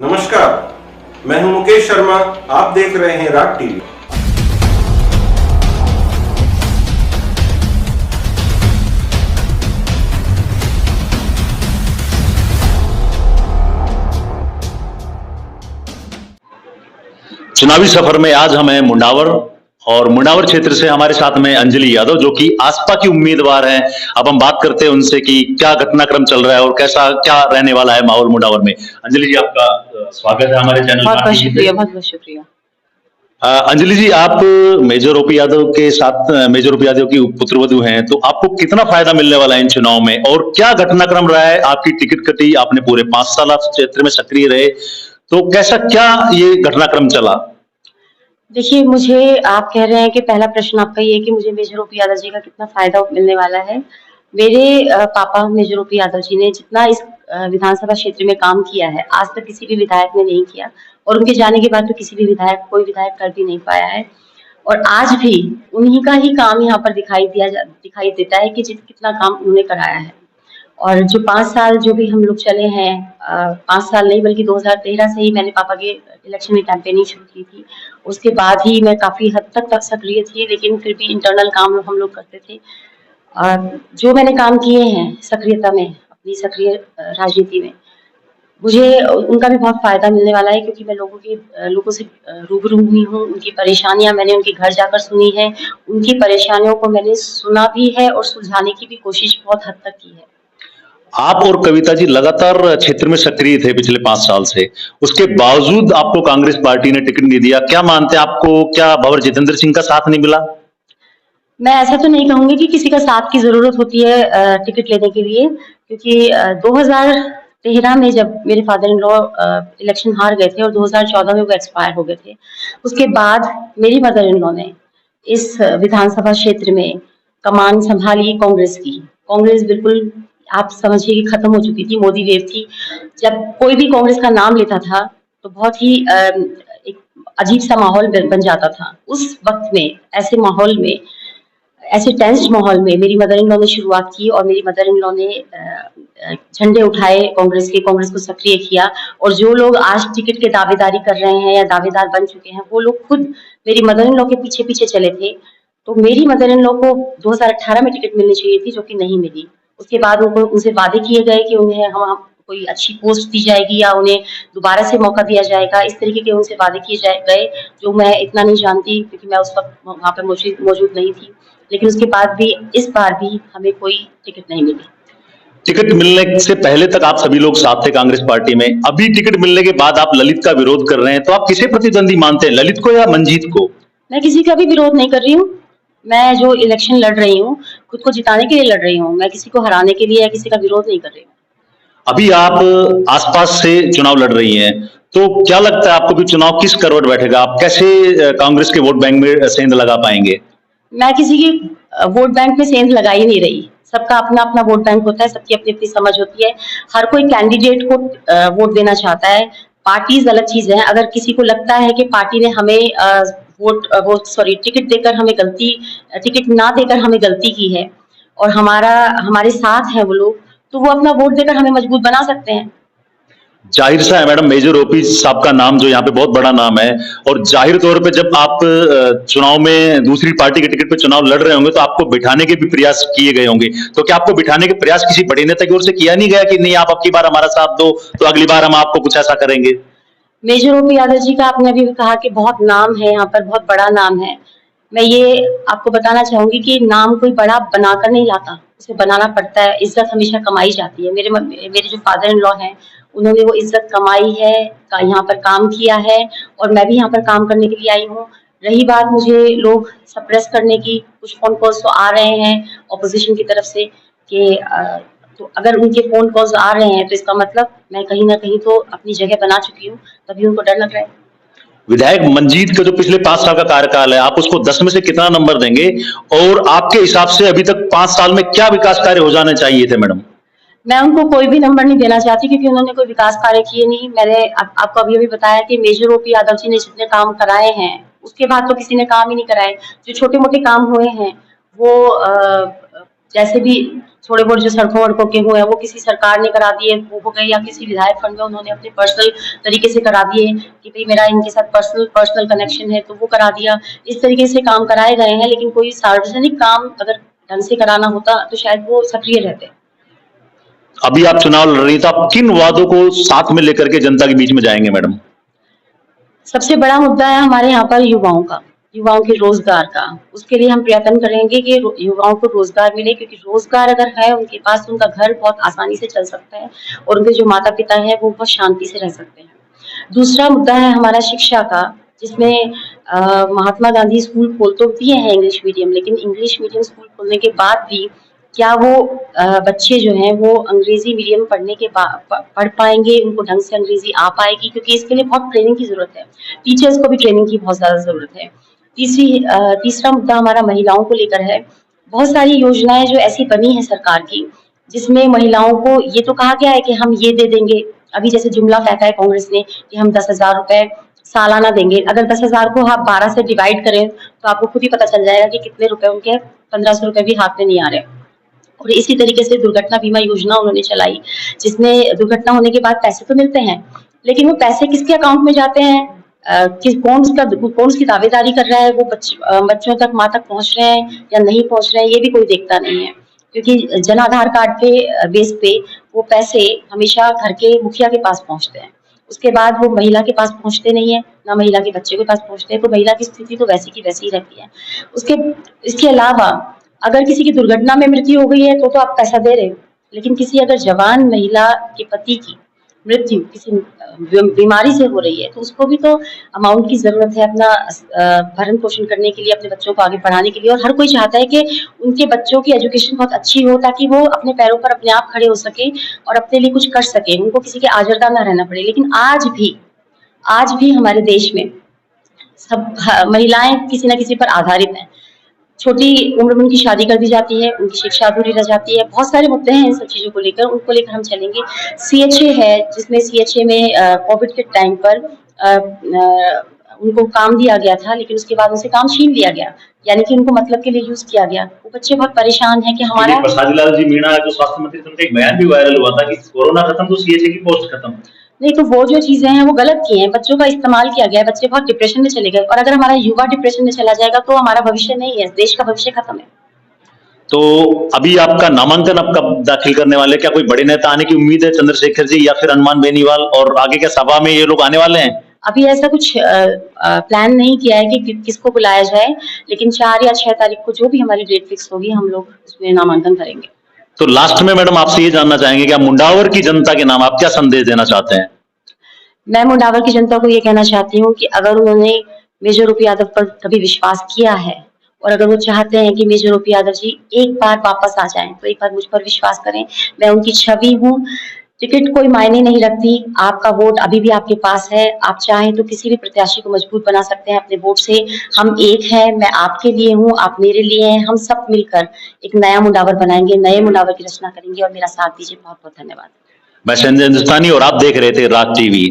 नमस्कार, मैं हूं मुकेश शर्मा। आप देख रहे हैं राग टीवी। चुनावी सफर में आज हम हैं मुंडावर और मुंडावर क्षेत्र से हमारे साथ में अंजलि यादव जो कि आसपा की उम्मीदवार हैं। अब हम बात करते हैं उनसे कि क्या घटनाक्रम चल रहा है और कैसा क्या रहने वाला है माहौल मुंडावर में। अंजलि जी, आपका स्वागत है हमारे चैनल बहुत बहुत टीवी पे। शुक्रिया, बहुत बहुत शुक्रिया। अंजलि जी, आप मेजर ओपी यादव के साथ मेजर ओपी यादव की पुत्रवधू हैं, तो आपको कितना फायदा मिलने वाला है इन चुनाव में और क्या घटनाक्रम रहा है? आपकी टिकट कटी, आपने पूरे 5 साल आप क्षेत्र में सक्रिय रहे, तो कैसा क्या ये घटनाक्रम चला? देखिए, मुझे आप कह रहे हैं कि पहला प्रश्न आपका ये है कि मुझे मेजर ओपी यादव जी का कितना फ़ायदा मिलने वाला है। मेरे पापा मेजर ओपी यादव जी ने जितना इस विधानसभा क्षेत्र में काम किया है, आज तक किसी भी विधायक ने नहीं किया और उनके जाने के बाद तो किसी भी विधायक कोई विधायक कर भी नहीं पाया है। और आज भी उन्हीं का ही काम यहाँ पर दिखाई देता है कि कितना काम उन्होंने कराया है। और जो 5 साल जो भी हम लोग चले हैं, 5 साल नहीं बल्कि 2013 से ही मैंने पापा के इलेक्शन में कैंपेनिंग शुरू की थी। उसके बाद ही मैं काफ़ी हद तक सक्रिय थी, लेकिन फिर भी इंटरनल काम हम लोग करते थे। जो मैंने काम किए हैं सक्रियता में, अपनी सक्रिय राजनीति में, मुझे उनका भी बहुत फ़ायदा मिलने वाला है क्योंकि मैं लोगों से रूबरू हुई हूँ। उनकी परेशानियाँ मैंने उनके घर जाकर सुनी हैं, उनकी परेशानियों को मैंने सुना भी है और सुलझाने की भी कोशिश बहुत हद तक की है। आप और कविता जी लगातार क्षेत्र में सक्रिय थे पिछले 5 साल से, उसके बावजूद आपको कांग्रेस पार्टी ने टिकट नहीं दिया। क्या मानते हैं, आपको क्या भंवर जितेंद्र सिंह का साथ नहीं मिला? मैं ऐसा तो नहीं कहूँगी कि किसी का साथ की ज़रूरत होती है टिकट लेने के लिए, क्योंकि 2013 में जब मेरे फादर इन लॉ इलेक्शन हार गए थे और 2014 में वो एक्सपायर हो गए थे, उसके बाद मेरी मदर इन लॉ ने इस विधानसभा क्षेत्र में कमान संभाली कांग्रेस की। कांग्रेस बिल्कुल आप समझिए कि खत्म हो चुकी थी, मोदी वेव थी। जब कोई भी कांग्रेस का नाम लेता था तो बहुत ही एक अजीब सा माहौल बन जाता था। उस वक्त में ऐसे टेंस्ड माहौल में मेरी मदर इन लॉ ने शुरुआत की और मेरी मदर इन लॉ ने झंडे उठाए कांग्रेस के, कांग्रेस को सक्रिय किया। और जो लोग आज टिकट के दावेदारी कर रहे हैं या दावेदार बन चुके हैं, वो लोग खुद मेरी मदर इन लॉ के पीछे पीछे चले थे। तो मेरी मदर इन लॉ को 2018 में टिकट मिलनी चाहिए थी, जो कि नहीं मिली। उसके बाद उनसे वादे किए गए कि उन्हें हम कोई अच्छी पोस्ट दी जाएगी या उन्हें दोबारा से मौका दिया जाएगा। इस तरीके के उनसे वादे किए गए, जो मैं इतना नहीं जानती क्योंकि मैं उस वक्त वहाँ पर मौजूद नहीं थी। लेकिन उसके बाद भी इस बार भी हमें कोई टिकट नहीं मिली। टिकट मिलने से पहले तक आप सभी लोग साथ थे कांग्रेस पार्टी में, अभी टिकट मिलने के बाद आप ललित का विरोध कर रहे हैं, तो आप किसे प्रतिद्वंदी मानते हैं, ललित को या मंजीत को? मैं किसी का भी विरोध नहीं कर रही हूँ। मैं जो इलेक्शन लड़ रही हूँ, खुद को जिताने के लिए लड़ रही हूँ। मैं किसी को हराने के लिए या किसी का विरोध नहीं कर रही हूँ। अभी आप आसपास से चुनाव लड़ रही हैं, तो क्या लगता है आपको कि चुनाव किस करवट बैठेगा? आप कैसे कांग्रेस के वोट बैंक में सेंध लगा पाएंगे? मैं किसी की वोट बैंक में सेंध लगा ही नहीं रही। सबका अपना अपना वोट बैंक होता है, सबकी अपनी अपनी समझ होती है। हर कोई कैंडिडेट को वोट देना चाहता है। पार्टीज अलग चीज है। अगर किसी को लगता है कि पार्टी ने हमें टिकट ना देकर हमें गलती की है और हमारे साथ है वो लोग, तो वो अपना वोट देकर हमें मजबूत बना सकते हैं। जाहिर सा है मैडम, मेजर ओपी साहब का नाम जो यहाँ पे बहुत बड़ा नाम है, और जाहिर तौर पे जब आप चुनाव में दूसरी पार्टी के टिकट पे चुनाव लड़ रहे होंगे तो आपको बिठाने के भी प्रयास किए गए होंगे। तो क्या आपको बिठाने के प्रयास किसी बड़े नेता की ओर से किया नहीं गया कि नहीं, आप अब की बार हमारा साथ दो तो अगली बार हम आपको कुछ ऐसा करेंगे? मेजर ओपी यादव जी का आपने अभी कहा कि बहुत नाम है यहाँ पर, बहुत बड़ा नाम है। मैं ये आपको बताना चाहूंगी कि नाम कोई बड़ा बनाकर नहीं लाता, उसे बनाना पड़ता है। इज्जत हमेशा कमाई जाती है। मेरे जो फादर इन लॉ हैं, उन्होंने वो इज्जत कमाई है, यहाँ पर काम किया है और मैं भी यहाँ पर काम करने के लिए आई हूँ। रही बात मुझे लोग सप्रेस करने की, कुछ फोन कॉल्स तो आ रहे हैं ऑपोजिशन की तरफ से कि तो अगर उनके फोन कॉल्स आ रहे हैं तो इसका मतलब मैं कहीं ना कहीं तो अपनी जगह बना चुकी हूँ, तभी उनको डर लग रहा है। विधायक मंजीत का जो पिछले 5 साल का कार्यकाल है, आप उसको 10 में से कितना नंबर देंगे और आपके हिसाब से अभी तक 5 साल में क्या विकास कार्य हो जाने चाहिए थे मैडम? मैं उनको कोई भी नंबर नहीं देना चाहती क्योंकि उन्होंने कोई विकास कार्य किए नहीं। मैंने आपको अभी बताया कि मेजर ओपी यादव जी ने जितने काम कराए हैं, उसके बाद तो किसी ने काम ही नहीं कराए। जो छोटे मोटे काम हुए हैं वो जैसे भी थोड़े बहुत जो सड़कों वड़कों के हुए हैं वो किसी सरकार ने करा दिए, वो हो गए, या किसी विधायक फंड में उन्होंने अपने पर्सनल तरीके से करा दिए कि भाई मेरा इनके साथ पर्सनल कनेक्शन है तो वो करा दिया। इस तरीके से काम कराए गए हैं, लेकिन कोई सार्वजनिक काम अगर ढंग से कराना होता तो शायद वो सक्रिय रहते। अभी आप चुनाव लड़ रही हैं, तो आप किन वादों को साथ में लेकर के जनता के बीच में जाएंगे मैडम? सबसे बड़ा मुद्दा है हमारे यहाँ पर युवाओं के रोजगार का। उसके लिए हम प्रयत्न करेंगे कि युवाओं को रोजगार मिले, क्योंकि रोजगार अगर है उनके पास तो उनका घर बहुत आसानी से चल सकता है और उनके जो माता पिता है वो बहुत शांति से रह सकते हैं। दूसरा मुद्दा है हमारा शिक्षा का, जिसमें महात्मा गांधी स्कूल खोल तो दिए हैं इंग्लिश मीडियम, लेकिन इंग्लिश मीडियम स्कूल खोलने के बाद भी क्या वो बच्चे जो हैं वो अंग्रेजी मीडियम पढ़ पाएंगे, उनको ढंग से अंग्रेजी आ पाएगी, क्योंकि इसके लिए बहुत ट्रेनिंग की जरूरत है। टीचर्स को भी ट्रेनिंग की बहुत ज्यादा जरूरत है। तीसरा मुद्दा हमारा महिलाओं को लेकर है। बहुत सारी योजनाएं जो ऐसी बनी है सरकार की, जिसमें महिलाओं को ये तो कहा गया है कि हम ये दे देंगे। अभी जैसे जुमला फेंका है कांग्रेस ने कि हम 10,000 रुपए सालाना देंगे। अगर 10,000 को आप 12 से डिवाइड करें तो आपको खुद ही पता चल जाएगा कि कितने रुपए उनके 1,500 रुपए भी हाथ में नहीं आ रहे। और इसी तरीके से दुर्घटना बीमा योजना उन्होंने चलाई, जिसमें दुर्घटना होने के बाद पैसे तो मिलते हैं, लेकिन वो पैसे किसके अकाउंट में जाते हैं, कौन उसकी दावेदारी कर रहा है, वो बच्चों तक, माँ तक पहुंच रहे हैं या नहीं पहुंच रहे हैं, ये भी कोई देखता नहीं है। क्योंकि जन आधार कार्ड के बेस पे वो पैसे हमेशा घर के मुखिया के पास पहुंचते हैं, उसके बाद वो महिला के पास पहुंचते नहीं है, ना महिला के बच्चे के पास पहुंचते हैं, तो महिला की स्थिति तो वैसी की वैसी ही रहती है। इसके अलावा अगर किसी की दुर्घटना में मृत्यु हो गई है तो आप पैसा दे रहे हो, लेकिन किसी अगर जवान महिला के पति की मृत्यु किसी बीमारी से हो रही है तो उसको भी तो अमाउंट की जरूरत है अपना भरण पोषण करने के लिए, अपने बच्चों को आगे पढ़ाने के लिए। और हर कोई चाहता है कि उनके बच्चों की एजुकेशन बहुत अच्छी हो, ताकि वो अपने पैरों पर अपने आप खड़े हो सके और अपने लिए कुछ कर सके, उनको किसी के आजरदा ना रहना पड़े। लेकिन आज भी हमारे देश में सब महिलाएं किसी न किसी पर आधारित हैं। छोटी उम्र में उनकी शादी कर दी जाती है, उनकी शिक्षा अधूरी रह जाती है। बहुत सारे मुद्दे हैं इन सब चीजों को लेकर, उनको लेकर हम चलेंगे। CHA है, जिसमें CHA में कोविड के टाइम पर उनको काम दिया गया था, लेकिन उसके बाद उनसे काम छीन लिया गया, यानी कि उनको मतलब के लिए यूज किया गया। वो बच्चे बहुत परेशान हैं कि हमारा प्रसाद लाल जी मीणा जो स्वास्थ्य मंत्री थे, उनका एक बयान भी वायरल हुआ था कि कोरोना खत्म तो CHA की पोस्ट खत्म। नहीं, तो वो जो चीजें हैं वो गलत की हैं, बच्चों का इस्तेमाल किया गया है, बच्चे बहुत डिप्रेशन में चले गए। और अगर हमारा युवा डिप्रेशन में चला जाएगा तो हमारा भविष्य नहीं है, देश का भविष्य खत्म है। तो अभी आपका नामांकन आप कब दाखिल करने वाले? क्या कोई बड़े नेता आने की उम्मीद है, चंद्रशेखर जी या फिर हनुमान बेनीवाल, और आगे क्या सभा में ये लोग आने वाले हैं? अभी ऐसा कुछ प्लान नहीं किया है कि किसको बुलाया जाए, लेकिन 4 या 6 तारीख को जो भी हमारी डेट फिक्स होगी हम लोग उसमें नामांकन करेंगे। तो लास्ट में मैडम आपसे ये जानना चाहेंगे कि आप मुंडावर की जनता के नाम आप क्या संदेश देना चाहते हैं? मैं मुंडावर की जनता को ये कहना चाहती हूँ कि अगर उन्होंने मेजर रूपी यादव पर कभी विश्वास किया है और अगर वो चाहते हैं कि मेजर रूपी यादव जी एक बार वापस आ जाएं, तो एक बार मुझ पर विश्वास करें। मैं उनकी छवि हूँ, टिकट कोई मायने नहीं रखती, आपका वोट अभी भी आपके पास है। आप चाहें तो किसी भी प्रत्याशी को मजबूत बना सकते हैं अपने वोट से। हम एक हैं, मैं आपके लिए हूँ, आप मेरे लिए हैं। हम सब मिलकर एक नया मुंडावर बनाएंगे, नए मुंडावर की रचना करेंगे। और मेरा साथ दीजिए। बहुत बहुत धन्यवाद। मैं संजय हिंदुस्तानी और आप देख रहे थे राज टीवी।